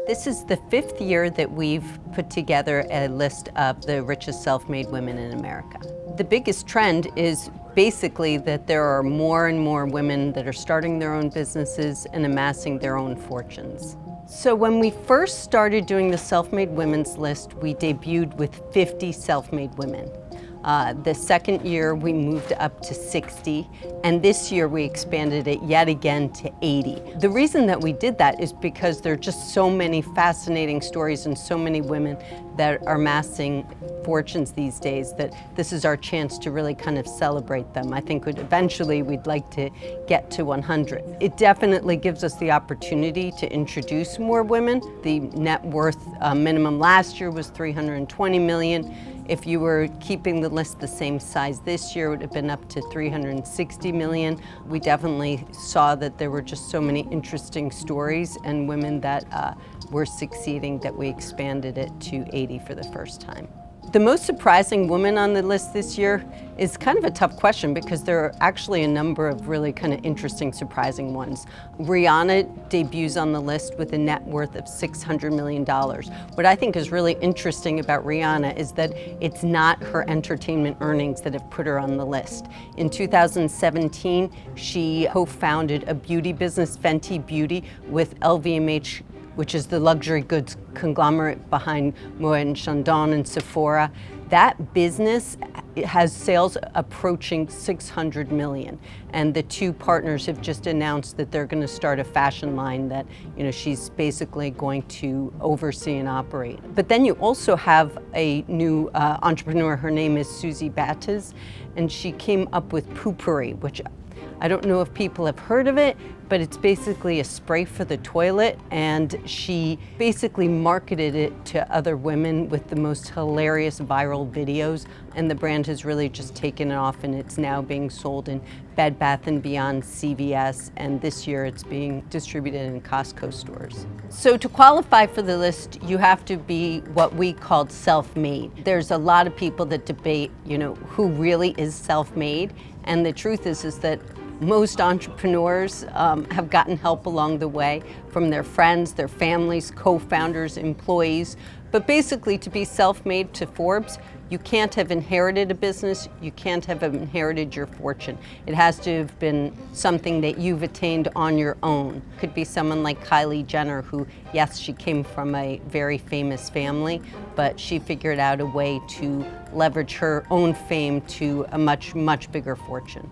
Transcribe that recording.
This is the 5th year that we've put together a list of the richest self-made women in America. The biggest trend is basically that there are more and more women that are starting their own businesses and amassing their own fortunes. So when we first started doing the self-made women's list, we debuted with 50 self-made women. The second year we moved up to 60, and this year we expanded it yet again to 80. The reason that we did that is because there are just so many fascinating stories and so many women that are amassing fortunes these days that this is our chance to really kind of celebrate them. I think eventually we'd like to get to 100. It definitely gives us the opportunity to introduce more women. The net worth minimum last year was $320 million. If you were keeping the list the same size this year, it would have been up to $360 million. We definitely saw that there were just so many interesting stories and women that were succeeding that we expanded it to 80 for the first time. The most surprising woman on the list this year is kind of a tough question because there are actually a number of really kind of interesting, surprising ones. Rihanna debuts on the list with a net worth of $600 million. What I think is really interesting about Rihanna is that it's not her entertainment earnings that have put her on the list. In 2017, she co-founded a beauty business, Fenty Beauty, with LVMH, which is the luxury goods conglomerate behind Moet & Chandon and Sephora. That business has sales approaching 600 million. And the two partners have just announced that they're going to start a fashion line that, she's basically going to oversee and operate. But then you also have a new entrepreneur. Her name is Suzy, and she came up with Poopery, which I don't know if people have heard of it, but it's basically a spray for the toilet, and she basically marketed it to other women with the most hilarious viral videos, and the brand has really just taken off, and it's now being sold in Bed Bath & Beyond, CVS, and this year it's being distributed in Costco stores. So to qualify for the list, you have to be what we called self-made. There's a lot of people that debate, who really is self-made, and the truth is that most entrepreneurs have gotten help along the way from their friends, their families, co-founders, employees. But basically, to be self-made to Forbes, you can't have inherited a business, you can't have inherited your fortune. It has to have been something that you've attained on your own. Could be someone like Kylie Jenner, who, yes, she came from a very famous family, but she figured out a way to leverage her own fame to a much, much bigger fortune.